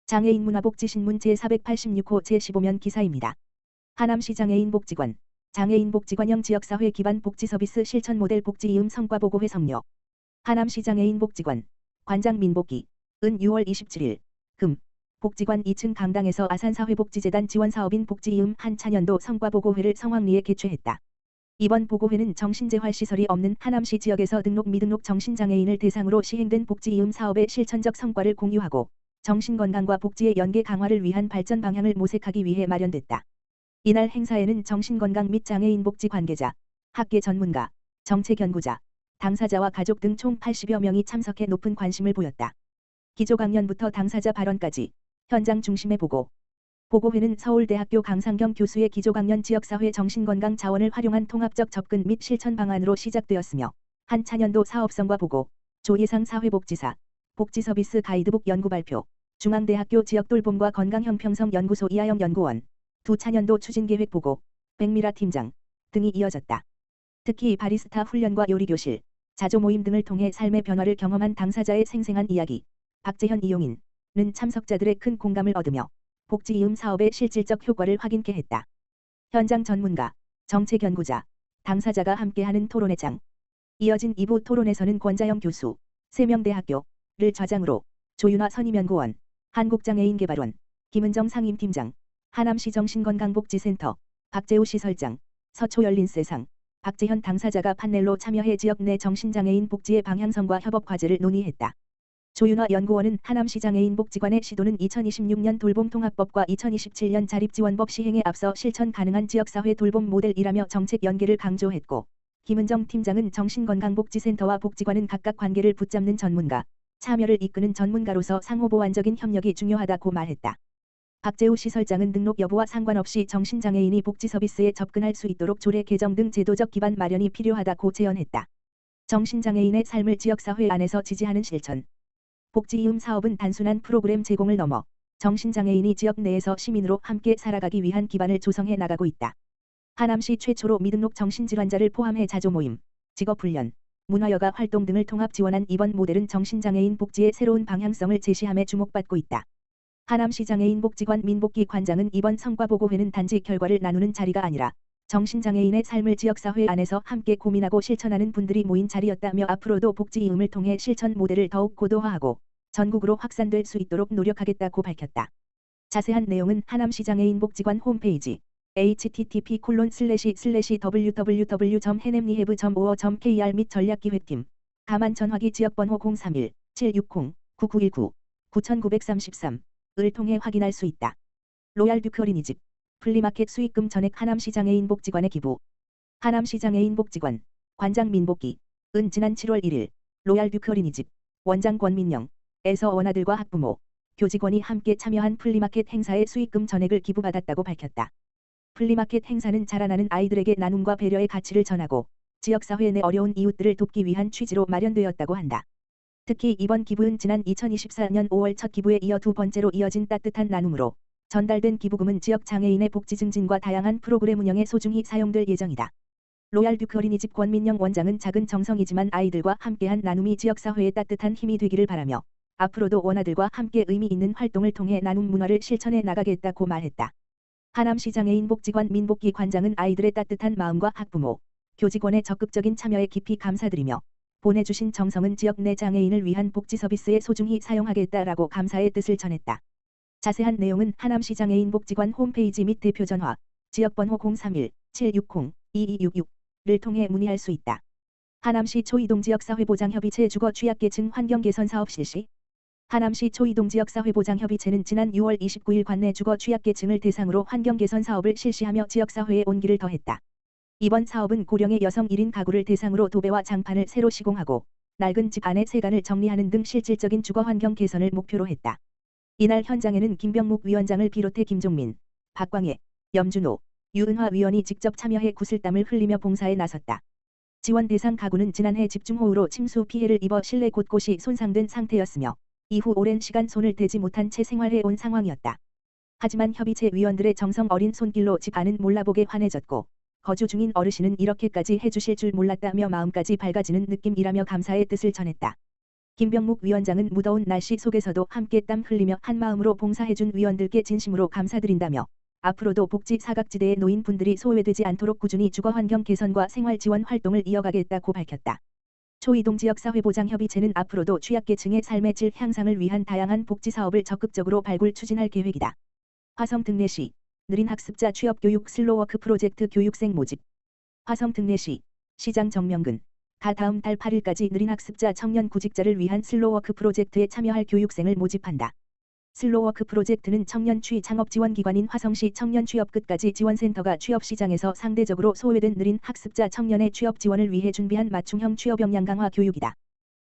장애인 문화복지신문 제486호 제15면 기사입니다. 하남시 장애인 복지관, 장애인 복지관형 지역사회 기반 복지서비스 실천 모델 복지이음 성과보고회 성료. 하남시 장애인 복지관, 관장 민복기, 은 6월 27일, 금, 복지관 2층 강당에서 아산사회복지재단 지원사업인 복지이음 한차년도 성과보고회를 성황리에 개최했다. 이번 보고회는 정신재활시설이 없는 하남시 지역에서 등록 미등록 정신장애인을 대상으로 시행된 복지이음 사업의 실천적 성과를 공유하고 정신건강과 복지의 연계 강화를 위한 발전 방향을 모색하기 위해 마련됐다. 이날 행사에는 정신건강 및 장애인 복지 관계자, 학계 전문가, 정책연구자, 당사자와 가족 등 총 80여 명이 참석해 높은 관심을 보였다. 기조 강연부터 당사자 발언까지 현장 중심의 보고회는 서울대학교 강상경 교수의 기조 강연 지역사회 정신건강 자원을 활용한 통합적 접근 및 실천 방안으로 시작되었으며 한차년도 사업성과 보고, 조예상 사회복지사, 복지서비스 가이드북 연구 발표, 중앙대학교 지역돌봄과 건강형평성 연구소 이하영 연구원, 두 차년도 추진계획 보고, 백미라 팀장 등이 이어졌다. 특히 바리스타 훈련과 요리교실, 자조모임 등을 통해 삶의 변화를 경험한 당사자의 생생한 이야기, 박재현 이용인은 참석자들의 큰 공감을 얻으며 복지이음 사업의 실질적 효과를 확인케 했다. 현장 전문가, 정책연구자, 당사자가 함께하는 토론회 장. 이어진 2부 토론에서는 권자영 교수, 세명대학교를 좌장으로 조윤아 선임연구원, 한국장애인개발원, 김은정 상임팀장, 하남시 정신건강복지센터, 박재우 시설장, 서초열린세상, 박재현 당사자가 판넬로 참여해 지역 내 정신장애인 복지의 방향성과 협업 과제를 논의했다. 조윤아 연구원은 하남시 장애인 복지관의 시도는 2026년 돌봄통합법과 2027년 자립지원법 시행에 앞서 실천 가능한 지역사회 돌봄 모델이라며 정책 연계를 강조했고, 김은정 팀장은 정신건강복지센터와 복지관은 각각 관계를 붙잡는 전문가, 참여를 이끄는 전문가로서 상호보완적인 협력이 중요하다고 말했다. 박재우 시설장은 등록 여부와 상관없이 정신장애인이 복지서비스에 접근할 수 있도록 조례 개정 등 제도적 기반 마련이 필요하다고 제언했다. 정신장애인의 삶을 지역사회 안에서 지지하는 실천. 복지이음 사업은 단순한 프로그램 제공을 넘어 정신장애인이 지역 내에서 시민으로 함께 살아가기 위한 기반을 조성해 나가고 있다. 하남시 최초로 미등록 정신질환자를 포함해 자조모임, 직업훈련, 문화여가 활동 등을 통합 지원한 이번 모델은 정신장애인 복지의 새로운 방향성을 제시함에 주목받고 있다. 하남시 장애인 복지관 민복기 관장은 이번 성과보고회는 단지 결과를 나누는 자리가 아니라 정신장애인의 삶을 지역사회 안에서 함께 고민하고 실천하는 분들이 모인 자리였다며 앞으로도 복지이음을 통해 실천 모델을 더욱 고도화하고 전국으로 확산될 수 있도록 노력하겠다고 밝혔다. 자세한 내용은 하남시 장애인 복지관 홈페이지 http://www.henemrehab.or.kr 및 전략기획팀, 다만 전화기 지역번호 031-760-9933을 통해 확인할 수 있다. 로얄 듀크 어린이집, 플리마켓 수익금 전액 하남시 장애인 복지관에 기부. 하남시 장애인 복지관, 관장 민복기, 은 지난 7월 1일, 로얄 듀크 어린이집, 원장 권민영, 에서 원아들과 학부모, 교직원이 함께 참여한 플리마켓 행사의 수익금 전액을 기부받았다고 밝혔다. 플리마켓 행사는 자라나는 아이들에게 나눔과 배려의 가치를 전하고 지역사회 내 어려운 이웃들을 돕기 위한 취지로 마련되었다고 한다. 특히 이번 기부는 지난 2024년 5월 첫 기부에 이어 두 번째로 이어진 따뜻한 나눔으로 전달된 기부금은 지역 장애인의 복지 증진과 다양한 프로그램 운영에 소중히 사용될 예정이다. 로얄 듀크 어린이집 권민영 원장은 작은 정성이지만 아이들과 함께한 나눔이 지역사회에 따뜻한 힘이 되기를 바라며 앞으로도 원아들과 함께 의미 있는 활동을 통해 나눔 문화를 실천해 나가겠다고 말했다. 하남시 장애인 복지관 민복기 관장은 아이들의 따뜻한 마음과 학부모, 교직원의 적극적인 참여에 깊이 감사드리며 보내주신 정성은 지역 내 장애인을 위한 복지 서비스에 소중히 사용하겠다라고 감사의 뜻을 전했다. 자세한 내용은 하남시 장애인 복지관 홈페이지 및 대표 전화, 지역번호 031-760-2266를 통해 문의할 수 있다. 하남시 초이동 지역사회보장협의체 주거 취약계층 환경개선 사업 실시. 하남시 초이동 지역사회보장협의체는 지난 6월 29일 관내 주거 취약계층을 대상으로 환경개선 사업을 실시하며 지역사회에 온기를 더했다. 이번 사업은 고령의 여성 1인 가구를 대상으로 도배와 장판을 새로 시공하고 낡은 집 안의 세간을 정리하는 등 실질적인 주거 환경 개선을 목표로 했다. 이날 현장에는 김병묵 위원장을 비롯해 김종민, 박광혜, 염준호, 유은화 위원이 직접 참여해 구슬땀을 흘리며 봉사에 나섰다. 지원 대상 가구는 지난해 집중호우로 침수 피해를 입어 실내 곳곳이 손상된 상태였으며 이후 오랜 시간 손을 대지 못한 채 생활해 온 상황이었다. 하지만 협의체 위원들의 정성 어린 손길로 집 안은 몰라보게 환해졌고 거주 중인 어르신은 이렇게까지 해주실 줄 몰랐다며 마음까지 밝아지는 느낌이라며 감사의 뜻을 전했다. 김병묵 위원장은 무더운 날씨 속에서도 함께 땀 흘리며 한마음으로 봉사해준 위원들께 진심으로 감사드린다며 앞으로도 복지 사각지대에 놓인 분들이 소외되지 않도록 꾸준히 주거환경 개선과 생활지원 활동을 이어가겠다고 밝혔다. 초이동지역사회보장협의체는 앞으로도 취약계층의 삶의 질 향상을 위한 다양한 복지사업을 적극적으로 발굴 추진할 계획이다. 화성 특례시 느린 학습자 취업교육 슬로워크 프로젝트 교육생 모집. 화성 특례시 시장 정명근 다음 달 8일까지 느린 학습자 청년 구직자를 위한 슬로워크 프로젝트에 참여할 교육생을 모집한다. 슬로워크 프로젝트는 청년 창업 지원기관인 화성시 청년 취업 끝까지 지원센터가 취업시장에서 상대적으로 소외된 느린 학습자 청년의 취업 지원을 위해 준비한 맞춤형 취업 역량 강화 교육이다.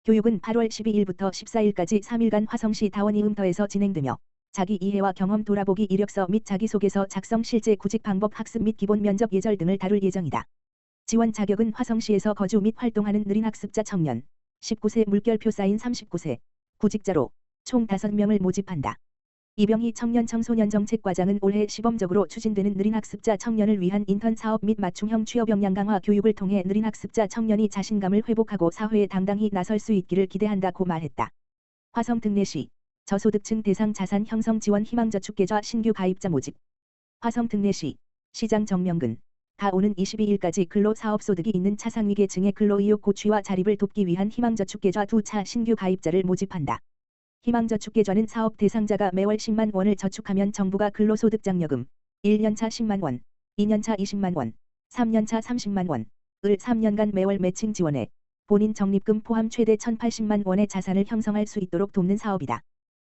교육은 8월 12일부터 14일까지 3일간 화성시 다원이음터에서 진행되며 자기 이해와 경험 돌아보기 이력서 및 자기소개서 작성 실제 구직 방법 학습 및 기본 면접 예절 등을 다룰 예정이다. 지원 자격은 화성시에서 거주 및 활동하는 느린 학습자 청년, 19세 물결표 사인 39세, 구직자로 총 5명을 모집한다. 이병희 청년 청소년 정책과장은 올해 시범적으로 추진되는 느린 학습자 청년을 위한 인턴 사업 및 맞춤형 취업 역량 강화 교육을 통해 느린 학습자 청년이 자신감을 회복하고 사회에 당당히 나설 수 있기를 기대한다고 말했다. 화성 특례시 저소득층 대상 자산 형성 지원 희망저축계좌 신규 가입자 모집. 화성 특례시 시장 정명근 오는 22일까지 근로사업소득이 있는 차상위계층의 근로의욕 고취와 자립을 돕기 위한 희망저축계좌 2차 신규 가입자를 모집한다. 희망저축계좌는 사업 대상자가 매월 10만 원을 저축하면 정부가 근로소득장려금 1년차 10만 원, 2년차 20만 원, 3년차 30만 원을 3년간 매월 매칭 지원해 본인 적립금 포함 최대 1,080만 원의 자산을 형성할 수 있도록 돕는 사업이다.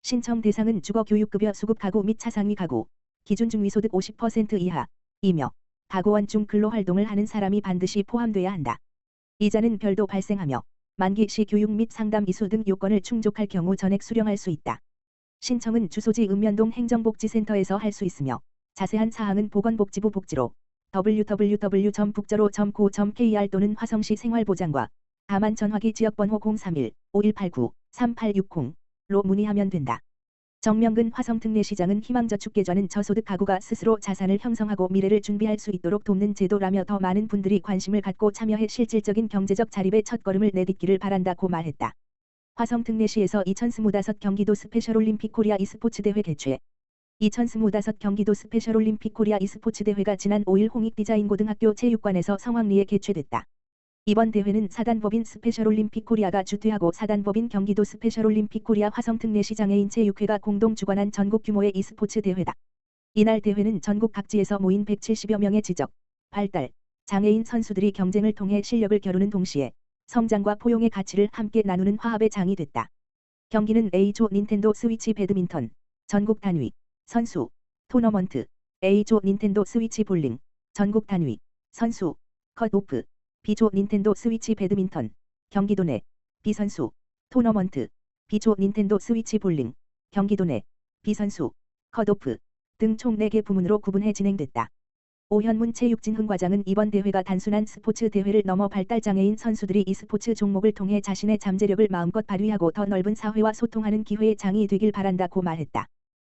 신청 대상은 주거교육급여 수급 가구 및 차상위 가구, 기준 중위소득 50% 이하이며 가구원 중 근로활동을 하는 사람이 반드시 포함돼야 한다. 이자는 별도 발생하며 만기 시 교육 및 상담 이수 등 요건을 충족할 경우 전액 수령할 수 있다. 신청은 주소지 읍면동 행정복지센터에서 할 수 있으며 자세한 사항은 보건복지부 복지로 www.북저로.co.kr 또는 화성시 생활보장과 다만 전화기 지역번호 031-5189-3860로 문의하면 된다. 정명근 화성특례시장은 희망저축계좌는 저소득 가구가 스스로 자산을 형성하고 미래를 준비할 수 있도록 돕는 제도라며 더 많은 분들이 관심을 갖고 참여해 실질적인 경제적 자립의 첫걸음을 내딛기를 바란다고 말했다. 화성특례시에서 2025 경기도 스페셜올림픽 코리아 e스포츠 대회 개최. 2025 경기도 스페셜올림픽 코리아 e스포츠 대회가 지난 5일 홍익디자인고등학교 체육관에서 성황리에 개최됐다. 이번 대회는 사단법인 스페셜올림픽 코리아가 주최하고 사단법인 경기도 스페셜올림픽 코리아 화성특례시장애인 체육회가 공동 주관한 전국 규모의 e스포츠 대회다. 이날 대회는 전국 각지에서 모인 170여 명의 지적, 발달, 장애인 선수들이 경쟁을 통해 실력을 겨루는 동시에 성장과 포용의 가치를 함께 나누는 화합의 장이 됐다. 경기는 A조 닌텐도 스위치 배드민턴, 전국 단위, 선수, 토너먼트, A조 닌텐도 스위치 볼링, 전국 단위, 선수, 컷오프, B조 닌텐도 스위치 배드민턴, 경기도 내, 비선수, 토너먼트, B조 닌텐도 스위치 볼링, 경기도 내, 비선수, 컷오프 등 총 4개 부문으로 구분해 진행됐다. 오현문 체육진흥 과장은 이번 대회가 단순한 스포츠 대회를 넘어 발달장애인 선수들이 e스포츠 종목을 통해 자신의 잠재력을 마음껏 발휘하고 더 넓은 사회와 소통하는 기회의 장이 되길 바란다고 말했다.